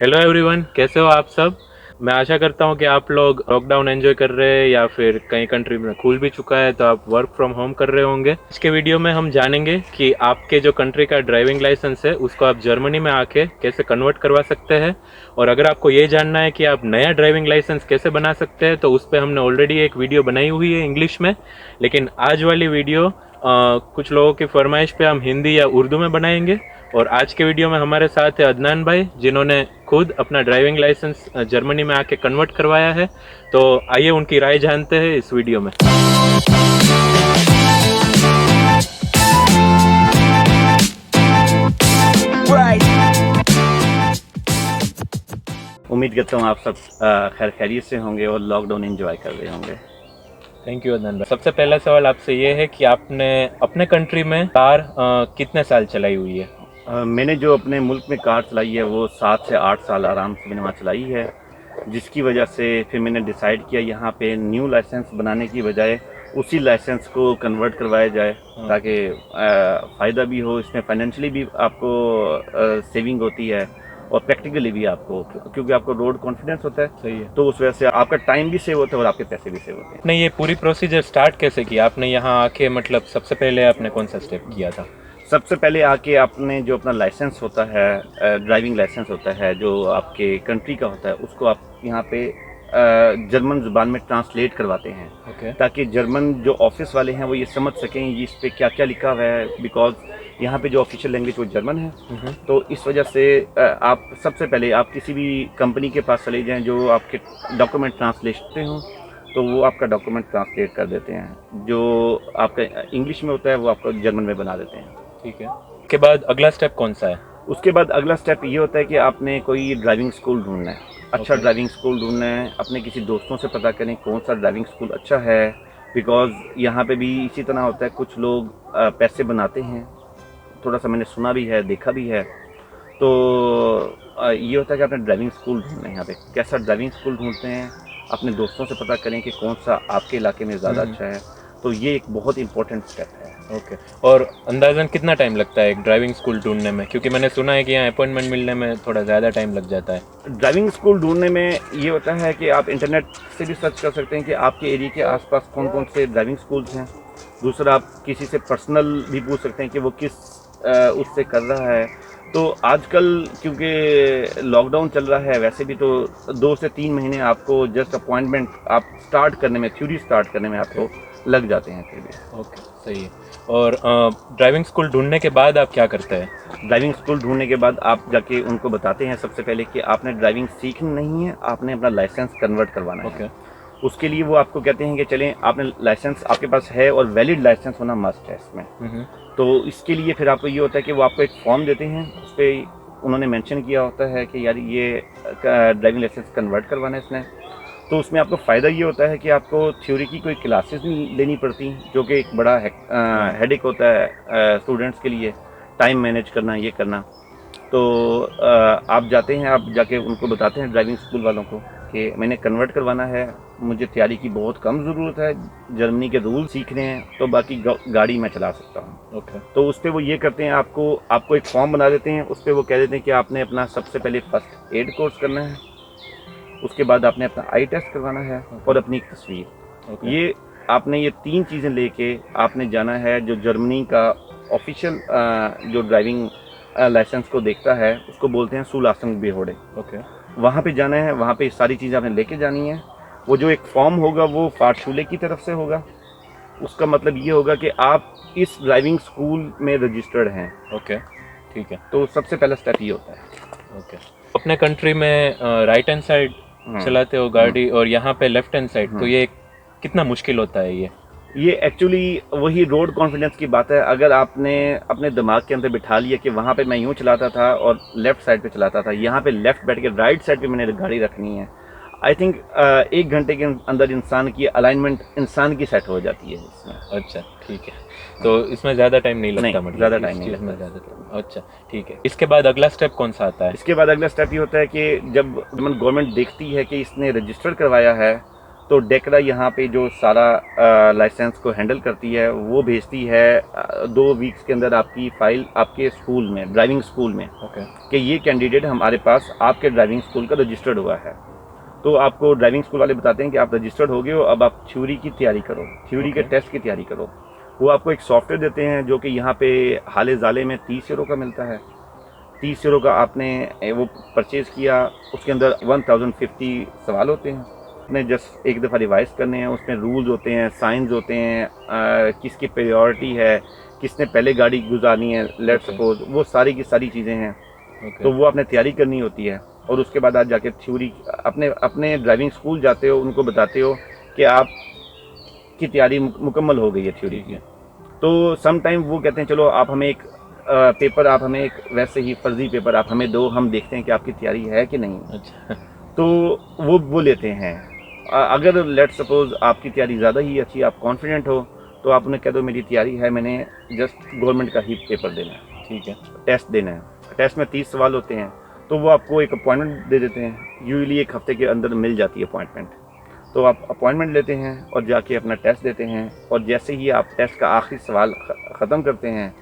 Hello everyone, कैसे हो आप सब। मैं आशा करता हूँ कि आप लोग लॉकडाउन एंजॉय कर रहे हैं या फिर कई कंट्री में खुल भी चुका है तो आप वर्क फ्रॉम होम कर रहे होंगे। आज के वीडियो में हम जानेंगे कि आपके जो कंट्री का ड्राइविंग लाइसेंस है उसको आप जर्मनी में आके कैसे कन्वर्ट करवा सकते हैं। और अगर आपको ये जानना है कि आप नया ड्राइविंग लाइसेंस कैसे बना सकते हैं तो उस पर हमने ऑलरेडी एक वीडियो बनाई हुई है इंग्लिश में। लेकिन आज वाली वीडियो कुछ लोगों की फरमाइश पे हम हिंदी या उर्दू में बनाएंगे। और आज के वीडियो में हमारे साथ है अदनान भाई, जिन्होंने खुद अपना ड्राइविंग लाइसेंस जर्मनी में आके कन्वर्ट करवाया है। तो आइए उनकी राय जानते हैं इस वीडियो में। उम्मीद करता हूँ आप सब खैर खैरियत से होंगे और लॉकडाउन एंजॉय कर रहे होंगे। थैंक यू अदनान भाई। सबसे पहला सवाल आपसे ये है कि आपने अपने कंट्री में कार कितने साल चलाई हुई है। मैंने जो अपने मुल्क में कार चलाई है वो 7 से 8 साल आराम से मैंने वहाँ चलाई है, जिसकी वजह से फिर मैंने डिसाइड किया यहाँ पे न्यू लाइसेंस बनाने की बजाय उसी लाइसेंस को कन्वर्ट करवाया जाए ताकि फ़ायदा भी हो, इसमें फाइनेंशियली भी आपको सेविंग होती है और प्रैक्टिकली भी आपको, क्योंकि आपको रोड कॉन्फिडेंस होता है। सही है। तो उस वजह से आपका टाइम भी सेव होता है और आपके पैसे भी सेव होते हैं। नहीं, ये पूरी प्रोसीजर स्टार्ट कैसे किया आपने यहाँ आके, मतलब सबसे पहले आपने कौन सा स्टेप किया था। सबसे पहले आके आपने जो अपना लाइसेंस होता है, ड्राइविंग लाइसेंस होता है जो आपके कंट्री का होता है, उसको आप यहाँ पे जर्मन ज़ुबान में ट्रांसलेट करवाते हैं। ओके। ताकि जर्मन जो ऑफिस वाले हैं वो ये समझ सकें ये इस पर क्या क्या लिखा हुआ है, बिकॉज यहाँ पे जो ऑफिशियल लैंग्वेज वो जर्मन है। तो इस वजह से आप सबसे पहले आप किसी भी कंपनी के पास चले जाएं जो आपके डॉक्यूमेंट ट्रांसलेट हों, तो वो आपका डॉक्यूमेंट ट्रांसलेट कर देते हैं। जो आपका इंग्लिश में होता है वो आपको जर्मन में बना देते हैं। ठीक है। उसके बाद अगला स्टेप कौन सा है। उसके बाद अगला स्टेप ये होता है कि आपने कोई ड्राइविंग स्कूल ढूंढना है, अच्छा ड्राइविंग स्कूल ढूंढना है। अपने किसी दोस्तों से पता करें कौन सा ड्राइविंग स्कूल अच्छा है, बिकॉज यहाँ पे भी इसी तरह होता है, कुछ लोग पैसे बनाते हैं। थोड़ा सा मैंने सुना भी है, देखा भी है। तो ये होता है कि आपने ड्राइविंग स्कूल ढूंढना है। यहाँ पे कैसा ड्राइविंग स्कूल ढूंढते हैं, अपने दोस्तों से पता करें कि कौन सा आपके इलाके में ज़्यादा अच्छा है। तो ये एक बहुत इंपॉर्टेंट स्टेप है। ओके। और अंदाज़न कितना टाइम लगता है एक ड्राइविंग स्कूल ढूंढने में, क्योंकि मैंने सुना है कि यहाँ अपॉइंटमेंट मिलने में थोड़ा ज़्यादा टाइम लग जाता है। ड्राइविंग स्कूल ढूंढने में ये होता है कि आप इंटरनेट से भी सर्च कर सकते हैं कि आपके एरिया के आसपास कौन कौन से ड्राइविंग स्कूल्स हैं। दूसरा, आप किसी से पर्सनल भी पूछ सकते हैं कि वो किस उससे कर रहा है। तो आजकल क्योंकि लॉकडाउन चल रहा है, वैसे भी तो 2 से 3 महीने आपको जस्ट अपॉइंटमेंट आप स्टार्ट करने में, थ्योरी स्टार्ट करने में आपको लग जाते हैं फिर भी। ओके, सही है। और ड्राइविंग स्कूल ढूंढने के बाद आप क्या करते हैं। ड्राइविंग स्कूल ढूंढने के बाद आप जाके उनको बताते हैं सबसे पहले कि आपने ड्राइविंग सीखनी नहीं है, आपने अपना लाइसेंस कन्वर्ट करवाना है। उसके लिए वो आपको कहते हैं कि चलें, आपने लाइसेंस आपके पास है और वैलिड लाइसेंस होना मस्ट है इसमें। तो इसके लिए फिर आपको ये होता है कि वो आपको एक फॉर्म देते हैं, उस पर उन्होंने मेंशन किया होता है कि यार ये ड्राइविंग लाइसेंस कन्वर्ट करवाना है इसने। तो उसमें आपको फ़ायदा ये होता है कि आपको थ्योरी की कोई क्लासेस नहीं लेनी पड़ती, जो कि एक बड़ा हेडेक होता है स्टूडेंट्स के लिए, टाइम मैनेज करना, ये करना। तो आप जाते हैं, आप जाके उनको बताते हैं ड्राइविंग स्कूल वालों को कि मैंने कन्वर्ट करवाना है, मुझे तैयारी की बहुत कम ज़रूरत है, जर्मनी के रूल सीखने हैं, तो बाकी गाड़ी मैं चला सकता हूँ। ओके। तो उस पर वो ये करते हैं, आपको एक फॉर्म बना देते हैं, उस पर वो कह देते हैं कि आपने अपना सबसे पहले फर्स्ट एड कोर्स करना है, उसके बाद आपने अपना आई टेस्ट करवाना है और अपनी एक तस्वीर। ये आपने ये 3 चीज़ें लेके आपने जाना है जो जर्मनी का ऑफिशियल जो ड्राइविंग लाइसेंस को देखता है, उसको बोलते हैं सुलासंग बेहोड़े। ओके। वहाँ पे जाना है, वहाँ पे सारी चीज़ें आपने लेके जानी है। वो जो एक फॉर्म होगा वो फारशूले की तरफ से होगा। उसका मतलब ये होगा कि आप इस ड्राइविंग स्कूल में रजिस्टर्ड हैं। ओके, ठीक है। तो सबसे पहला स्टेप ये होता है। ओके। अपने कंट्री में राइट हैंड साइड चलाते हो गाड़ी और यहाँ पे लेफ्ट हैंड साइड, तो ये कितना मुश्किल होता है ये एक्चुअली वही रोड कॉन्फिडेंस की बात है। अगर आपने अपने दिमाग के अंदर बिठा लिया कि वहाँ पे मैं यूँ चलाता था और लेफ़्ट साइड पे चलाता था, यहाँ पे लेफ़्ट बैठ के राइट साइड पे मैंने गाड़ी रखनी है, आई थिंक 1 घंटे के अंदर इंसान की अलाइनमेंट इंसान की सेट हो जाती है इसमें। अच्छा, ठीक है। तो इसमें ज़्यादा टाइम नहीं लगता, मतलब ज़्यादा टाइम नहीं लगता। ज़्यादा टाइम। अच्छा, ठीक है। इसके बाद अगला स्टेप कौन सा आता है। इसके बाद अगला स्टेप ये होता है कि जब गवर्नमेंट देखती है कि इसने रजिस्टर करवाया है, तो डेकरा यहाँ पे जो सारा लाइसेंस को हैंडल करती है वो भेजती है 2 वीक्स के अंदर आपकी फ़ाइल आपके स्कूल में, ड्राइविंग स्कूल में, कि ये कैंडिडेट हमारे पास आपके ड्राइविंग स्कूल का रजिस्टर्ड हुआ है। तो आपको ड्राइविंग स्कूल वाले बताते हैं कि आप रजिस्टर्ड हो गए हो, अब आप थ्योरी की तैयारी करो, थ्योरी के टेस्ट की तैयारी करो। वो आपको एक सॉफ्टवेयर देते हैं जो कि यहाँ पे हाले ज़ाले में 30 यूरो का मिलता है। 30 यूरो का आपने वो परचेज़ किया, उसके अंदर 1050 सवाल होते हैं, आपने जस्ट एक दफ़ा रिवाइज करने हैं। उसमें रूल्स होते हैं, साइंस होते हैं, किसकी प्रायोरिटी है, किसने पहले गाड़ी गुजारनी है, लेट्स सपोज, वो सारी की सारी चीज़ें हैं। तो वो आपने तैयारी करनी होती है और उसके बाद आप जाके थ्योरी अपने ड्राइविंग स्कूल जाते हो, उनको बताते हो कि आप की तैयारी मुकम्मल हो गई है थ्योरी की। तो सम टाइम वो कहते हैं चलो आप हमें एक पेपर, आप हमें एक वैसे ही फर्जी पेपर आप हमें दो, हम देखते हैं कि आपकी तैयारी है कि नहीं। अच्छा। तो वो लेते हैं। अगर लेट्स सपोज आपकी तैयारी ज़्यादा ही अच्छी, आप कॉन्फिडेंट हो, तो आप उन्हें कह दो मेरी तैयारी है, मैंने जस्ट गवर्नमेंट का ही पेपर देना है, ठीक है, टेस्ट देना है। टेस्ट में 30 सवाल होते हैं, तो वो आपको एक अपॉइंटमेंट दे देते हैं। यूजुअली 1 हफ्ते के अंदर मिल जाती है अपॉइंटमेंट। तो आप अपॉइंटमेंट लेते हैं और जाके अपना टेस्ट देते हैं, और जैसे ही आप टेस्ट का आखिरी सवाल ख़त्म करते हैं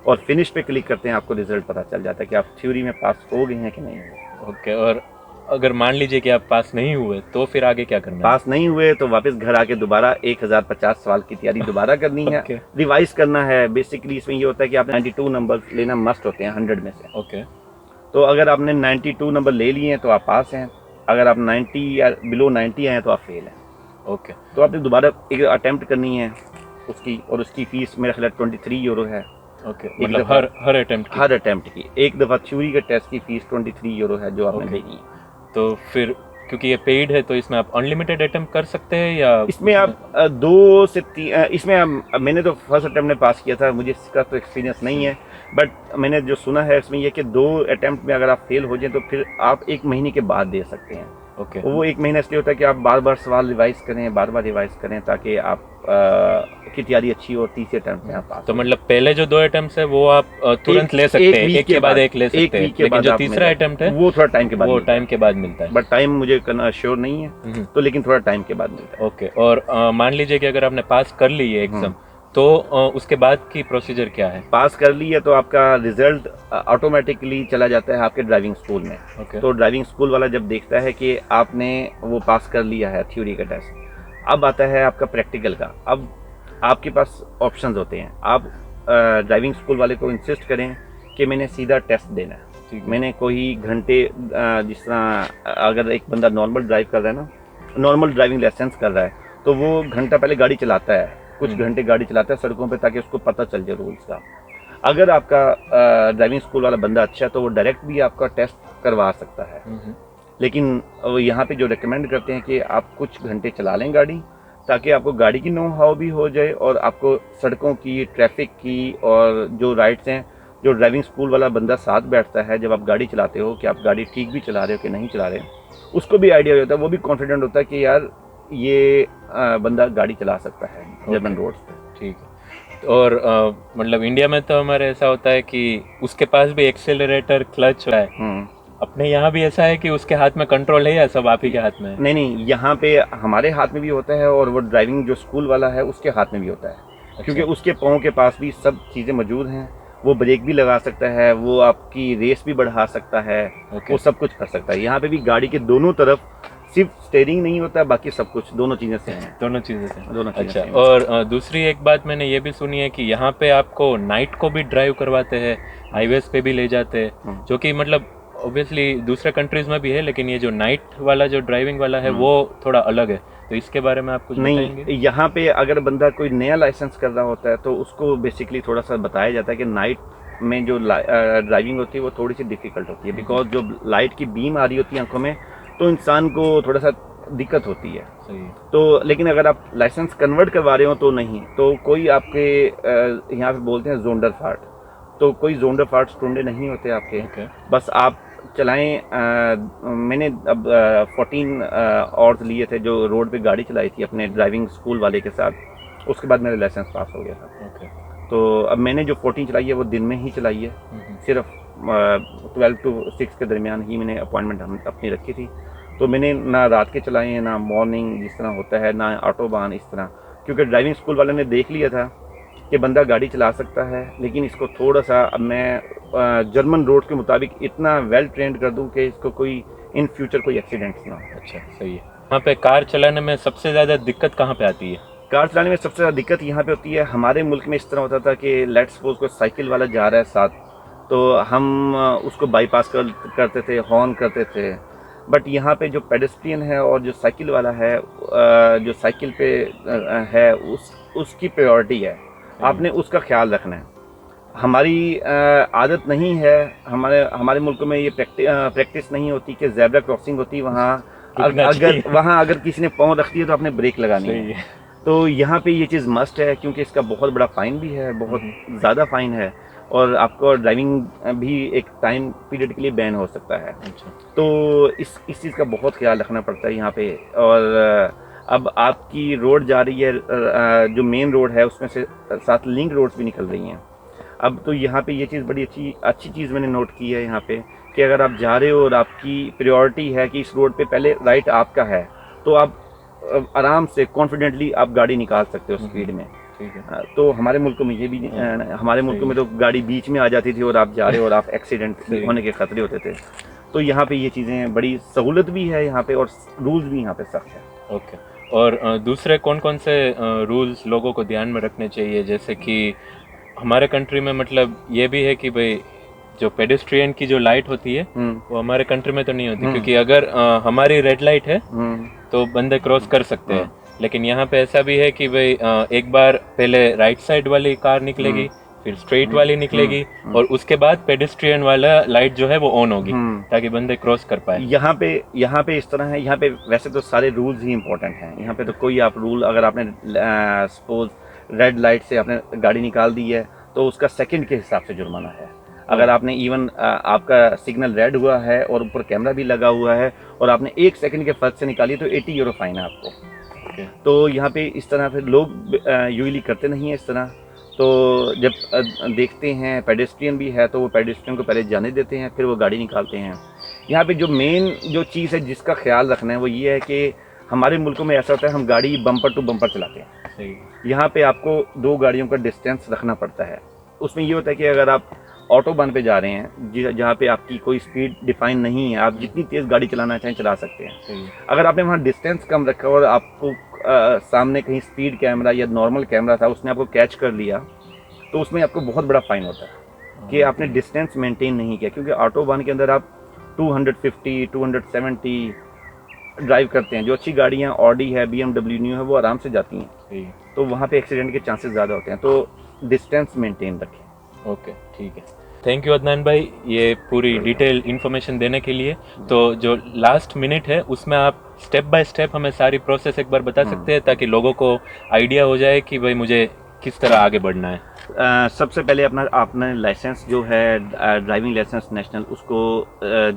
और फिनिश पे क्लिक करते हैं, आपको रिजल्ट पता चल जाता है कि आप थ्योरी में पास हो गए हैं कि नहीं हुए। ओके। और अगर मान लीजिए कि आप पास नहीं हुए तो फिर आगे क्या करना है? पास नहीं हुए तो वापस घर आके दोबारा 1050 सवाल की तैयारी दोबारा करनी है, रिवाइज करना है। बेसिकली इसमें ये होता है कि आपने 92 नंबर लेना मस्ट होते हैं 100 में से। ओके। तो अगर आपने 92 नंबर ले लिए हैं तो आप पास हैं, अगर आप 90 या बिलो 90 आए हैं तो आप फेल हैं। ओके। तो आपने दोबारा एक अटेम्प्ट करनी है उसकी, और उसकी फीस मेरा ख्याल 23 यूरो है। ओके, मतलब हर अटेम्प्ट की एक दफ़ा थ्योरी के टेस्ट की फीस 23 यूरो है जो आपने देनी है। तो फिर क्योंकि ये पेड है तो इसमें आप अनलिमिटेड अटेम्प्ट कर सकते हैं या इसमें आप 2 से 3, इसमें मैंने तो फर्स्ट अटेम्प्ट में पास किया था, मुझे इसका तो एक्सपीरियंस नहीं है, बट मैंने जो सुना है इसमें यह कि 2 अटेम्प्ट में अगर आप फेल हो जाएं तो फिर आप 1 महीने के बाद दे सकते हैं। ओके। वो 1 महीना इसलिए होता है कि आप बार बार सवाल रिवाइज करें, बार बार रिवाइज करें, ताकि आप की तैयारी अच्छी हो, 30 अटेम्प्ट में आप पास। तो मतलब पहले जो 2 अटेम्प्ट है वो आप तुरंत ले सकते हैं, एक के बाद एक ले सकते हैं, लेकिन जो तीसरा अटेम्प्ट है वो थोड़ा टाइम के बाद मिलता है। बट टाइम मुझे करना श्योर नहीं है, तो लेकिन थोड़ा टाइम के बाद मिलता है। ओके। और मान लीजिए कि अगर आपने पास कर ली है एग्जाम, तो उसके बाद की प्रोसीजर क्या है? पास कर ली है तो आपका रिजल्ट ऑटोमेटिकली चला जाता है आपके ड्राइविंग स्कूल में। तो ड्राइविंग स्कूल वाला जब देखता है कि आपने वो पास कर लिया है थ्योरी का टेस्ट, अब आता है आपका प्रैक्टिकल का। अब आपके पास ऑप्शंस होते हैं। आप ड्राइविंग स्कूल वाले को इंसिस्ट करें कि मैंने सीधा टेस्ट देना है, मैंने कोई घंटे, जिस तरह अगर एक बंदा नॉर्मल ड्राइव कर रहा है ना, नॉर्मल ड्राइविंग लाइसेंस कर रहा है, तो वो घंटा पहले गाड़ी चलाता है, कुछ घंटे गाड़ी चलाता है सड़कों पे, ताकि उसको पता चल जाए रूल्स का। अगर आपका ड्राइविंग स्कूल वाला बंदा अच्छा है तो वो डायरेक्ट भी आपका टेस्ट करवा सकता है, लेकिन यहाँ पे जो रिकमेंड करते हैं कि आप कुछ घंटे चला लें गाड़ी, ताकि आपको गाड़ी की नो हाउ भी हो जाए और आपको सड़कों की, ट्रैफिक की, और जो राइड्स हैं, जो ड्राइविंग स्कूल वाला बंदा साथ बैठता है जब आप गाड़ी चलाते हो, कि आप गाड़ी ठीक भी चला रहे हो कि नहीं चला रहे, उसको भी आइडिया होता है, वो भी कॉन्फिडेंट होता है कि यार ये बंदा गाड़ी चला सकता है जर्मन रोड्स पे। ठीक है। और मतलब इंडिया में तो हमारे ऐसा होता है कि उसके पास भी एक्सेलरेटर, क्लच है, अपने यहाँ भी ऐसा है कि उसके हाथ में कंट्रोल है या सब आप ही के हाथ में है? नहीं, यहाँ पे हमारे हाथ में भी होता है और वो ड्राइविंग जो स्कूल वाला है उसके हाथ में भी होता है। अच्छा। क्योंकि उसके पाँव के पास भी सब चीज़ें मौजूद हैं, वो ब्रेक भी लगा सकता है, वो आपकी रेस भी बढ़ा सकता है, वो सब कुछ कर सकता है। यहाँ पे भी गाड़ी के दोनों तरफ सिर्फ स्टीयरिंग नहीं होता, बाकी सब कुछ, दोनों चीज़ें से हैं। दोनों चीज़ें। अच्छा। और दूसरी एक बात मैंने ये भी सुनी है कि यहाँ पे आपको नाइट को भी ड्राइव करवाते हैं, हाईवेज पे भी ले जाते हैं, जो कि मतलब ऑब्वियसली दूसरे कंट्रीज में भी है, लेकिन ये जो नाइट वाला जो ड्राइविंग वाला है वो थोड़ा अलग है, तो इसके बारे में आप कुछ बताएंगे? नहीं, यहाँ पे अगर बंदा कोई नया लाइसेंस कर रहा होता है तो उसको बेसिकली थोड़ा सा बताया जाता है कि नाइट में जो ड्राइविंग होती है वो थोड़ी सी डिफिकल्ट होती है, बिकॉज जो लाइट की बीम आ रही होती है आंखों में, तो इंसान को थोड़ा सा दिक्कत होती है। सही। तो लेकिन अगर आप लाइसेंस कन्वर्ट करवा रहे हो तो नहीं, तो कोई आपके यहाँ पे बोलते हैं जोंडर फार्ट, तो कोई जोंडर फार्ट स्टूडेंट नहीं होते आपके। बस आप चलाएं। मैंने अब 14 आवर्स लिए थे जो रोड पे गाड़ी चलाई थी अपने ड्राइविंग स्कूल वाले के साथ, उसके बाद मेरा लाइसेंस पास हो गया था। तो अब मैंने जो 14 चलाई है वो दिन में ही चलाई है, सिर्फ 12 to 6 के दरमियान ही मैंने अपॉइंटमेंट अपनी रखी थी। तो मैंने ना रात के चलाए हैं, ना मॉर्निंग जिस तरह होता है, ना ऑटोबान इस तरह, क्योंकि ड्राइविंग स्कूल वाले ने देख लिया था कि बंदा गाड़ी चला सकता है, लेकिन इसको थोड़ा सा अब मैं जर्मन रोड के मुताबिक इतना वेल ट्रेंड कर दूं कि इसको कोई इन फ्यूचर कोई एक्सीडेंट्स ना हो। अच्छा, सही है। यहाँ पे कार चलाने में सबसे ज़्यादा दिक्कत कहाँ पे आती है? कार चलाने में सबसे ज़्यादा दिक्कत यहाँ पे होती है, हमारे मुल्क में इस तरह होता था कि लेट्स सपोज कोई साइकिल वाला जा रहा है साथ, तो हम उसको बाईपास करते थे, हॉर्न करते थे। बट यहाँ पे जो पेडेस्ट्रियन है और जो साइकिल वाला है, जो साइकिल पे है, उसकी प्रायोरिटी है, आपने उसका ख्याल रखना है। हमारी आदत नहीं है, हमारे मुल्क में ये प्रैक्टिस नहीं होती कि ज़ेब्रा क्रॉसिंग होती, वहाँ अगर किसी ने पाँव रख दिया तो आपने ब्रेक लगानी है। तो यहाँ पे ये चीज़ मस्ट है, क्योंकि इसका बहुत बड़ा फ़ाइन भी है, बहुत ज़्यादा फ़ाइन है, और आपको ड्राइविंग भी एक टाइम पीरियड के लिए बैन हो सकता है। अच्छा। तो इस चीज़ का बहुत ख्याल रखना पड़ता है यहाँ पे। और अब आपकी रोड जा रही है, जो मेन रोड है उसमें से 7 लिंक रोड्स भी निकल रही हैं। अब तो यहाँ पे ये चीज़ बड़ी अच्छी चीज़ मैंने नोट की है यहाँ पे, कि अगर आप जा रहे हो और आपकी प्रायोरिटी है कि इस रोड पे पहले राइट आपका है, तो आप आराम से कॉन्फिडेंटली आप गाड़ी निकाल सकते हो स्पीड में। ठीक है। तो हमारे मुल्क में ये भी हमारे मुल्क में तो गाड़ी बीच में आ जाती थी और आप जा रहे हो और आप एक्सीडेंट होने के खतरे होते थे। तो यहाँ पे ये चीज़ें बड़ी सहूलत भी है यहाँ पे, और रूल्स भी यहाँ पे सख्त है। ओके। और दूसरे कौन कौन से रूल्स लोगों को ध्यान में रखने चाहिए? जैसे कि हमारे कंट्री में मतलब ये भी है कि भाई जो पेडेस्ट्रियन की जो लाइट होती है वो हमारे कंट्री में तो नहीं होती, क्योंकि अगर हमारी रेड लाइट है तो बंदे क्रॉस कर सकते हैं, लेकिन यहाँ पे ऐसा भी है कि भाई एक बार पहले राइट साइड वाली कार निकलेगी, फिर स्ट्रेट वाली निकलेगी, और उसके बाद पेडेस्ट्रियन वाला लाइट जो है वो ऑन होगी ताकि बंदे क्रॉस कर पाए। यहाँ पे इस तरह है। यहाँ पे वैसे तो सारे रूल्स ही इंपॉर्टेंट हैं। यहाँ पे तो कोई आप रूल, अगर आपने सपोज रेड लाइट से आपने गाड़ी निकाल दी है तो उसका सेकंड के हिसाब से जुर्माना है। अगर आपने इवन आपका सिग्नल रेड हुआ है और ऊपर कैमरा भी लगा हुआ है और आपने 1 सेकंड के फर्क से निकाली तो 80 यूरो फाइन है आपको। तो यहाँ पे इस तरह फिर लोग यूजली करते नहीं है इस तरह। तो जब देखते हैं पेडेस्ट्रियन भी है तो वो पेडेस्ट्रियन को पहले जाने देते हैं, फिर वो गाड़ी निकालते हैं। यहाँ पे जो मेन जो चीज़ है जिसका ख्याल रखना है वो ये है कि हमारे मुल्कों में ऐसा होता है, हम गाड़ी बम्पर टू बम्पर चलाते हैं। यहाँ पे आपको 2 गाड़ियों का डिस्टेंस रखना पड़ता है। उसमें ये होता है कि अगर आप ऑटोबान पे जा रहे हैं जहाँ पे आपकी कोई स्पीड डिफाइन नहीं है, आप जितनी तेज़ गाड़ी चलाना चाहें चला सकते हैं। अगर आपने वहाँ डिस्टेंस कम रखा और आपको सामने कहीं स्पीड कैमरा या नॉर्मल कैमरा था, उसने आपको कैच कर लिया, तो उसमें आपको बहुत बड़ा फाइन होता है कि आपने डिस्टेंस मेंटेन नहीं किया। क्योंकि ऑटोबान के अंदर आप 250, 270 ड्राइव करते हैं। जो अच्छी गाड़ियाँ ऑडी है, BMW न्यू है, वो आराम से जाती हैं, तो वहाँ पे एक्सीडेंट के चांसेस ज़्यादा होते हैं। तो डिस्टेंस मेंटेन रखें। ओके, ठीक है। थैंक यू अदनान भाई, ये पूरी डिटेल इन्फॉर्मेशन देने के लिए। तो जो लास्ट मिनट है उसमें आप स्टेप बाय स्टेप हमें सारी प्रोसेस एक बार बता सकते हैं ताकि लोगों को आइडिया हो जाए कि भाई मुझे किस तरह आगे बढ़ना है? सबसे पहले अपना लाइसेंस जो है, ड्राइविंग लाइसेंस नेशनल, उसको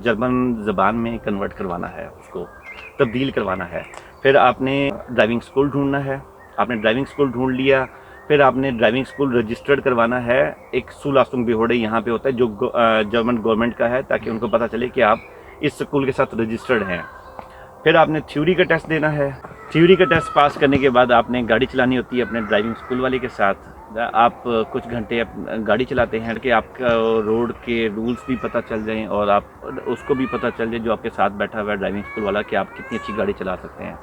जर्मन ज़बान में कन्वर्ट करवाना है, उसको तब्दील करवाना है। फिर आपने ड्राइविंग स्कूल ढूंढना है। आपने ड्राइविंग स्कूल ढूंढ लिया, फिर आपने ड्राइविंग स्कूल रजिस्टर्ड करवाना है। एक सुलास्तुंग बिहोड़े यहाँ पे होता है जो जर्मन गवर्नमेंट का है, ताकि उनको पता चले कि आप इस स्कूल के साथ रजिस्टर्ड हैं। फिर आपने थ्योरी का टेस्ट देना है। थ्योरी का टेस्ट पास करने के बाद आपने गाड़ी चलानी होती है अपने ड्राइविंग स्कूल वाले के साथ। आप कुछ घंटे गाड़ी चलाते हैं कि आपका रोड के रूल्स भी पता चल जाएं और आप उसको भी पता चल जाए जो आपके साथ बैठा हुआ है ड्राइविंग स्कूल वाला, कि आप कितनी अच्छी गाड़ी चला सकते हैं,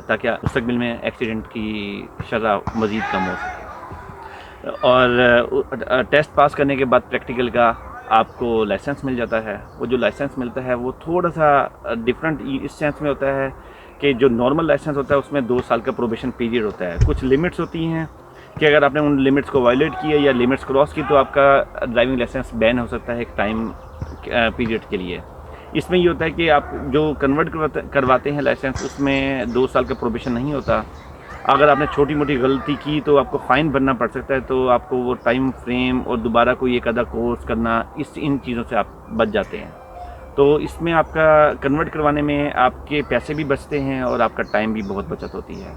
ताकि मुस्तकबिल में एक्सीडेंट की शरह मज़ीद कम हो सके। और टेस्ट पास करने के बाद प्रैक्टिकल का आपको लाइसेंस मिल जाता है। वो जो लाइसेंस मिलता है वो थोड़ा सा डिफरेंट इस सेंस में होता है कि जो नॉर्मल लाइसेंस होता है उसमें 2 साल का प्रोबेशन पीरियड होता है। कुछ लिमिट्स होती हैं कि अगर आपने उन लिमिट्स को वायलेट किया या लिमिट्स क्रॉस की तो आपका ड्राइविंग लाइसेंस बैन हो सकता है एक टाइम पीरियड के लिए। इसमें ये होता है कि आप जो कन्वर्ट करवाते हैं लाइसेंस, उसमें 2 साल का प्रोबेशन नहीं होता। अगर आपने छोटी मोटी गलती की तो आपको फ़ाइन भरना पड़ सकता है, तो आपको वो टाइम फ्रेम और दोबारा कोई एक आधा कोर्स करना, इन चीज़ों से आप बच जाते हैं। तो इसमें आपका कन्वर्ट करवाने में आपके पैसे भी बचते हैं और आपका टाइम भी बहुत बचत होती है।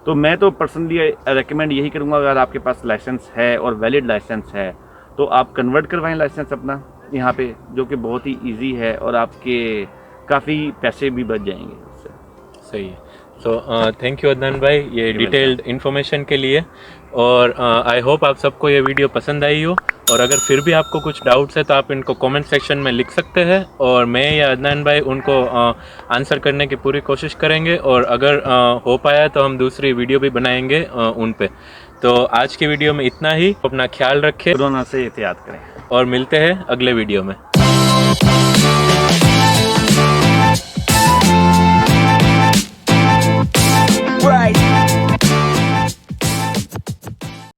तो मैं तो पर्सनली रेकमेंड यही करूँगा, अगर आपके पास लाइसेंस है और वैलिड लाइसेंस है तो आप कन्वर्ट करवाएं लाइसेंस अपना यहाँ पे, जो कि बहुत ही इजी है और आपके काफ़ी पैसे भी बच जाएंगे उससे। सही है। सो थैंक यू अदनान भाई ये डिटेल्ड इन्फॉर्मेशन के लिए, और आई होप आप सबको ये वीडियो पसंद आई हो, और अगर फिर भी आपको कुछ डाउट्स है तो आप इनको कमेंट सेक्शन में लिख सकते हैं, और मैं या अदनान भाई उनको आंसर करने की पूरी कोशिश करेंगे, और अगर हो पाया तो हम दूसरी वीडियो भी बनाएंगे उन पे। तो आज की वीडियो में इतना ही, अपना ख्याल रखें कोरोना से एहतियात करें और मिलते हैं अगले वीडियो में।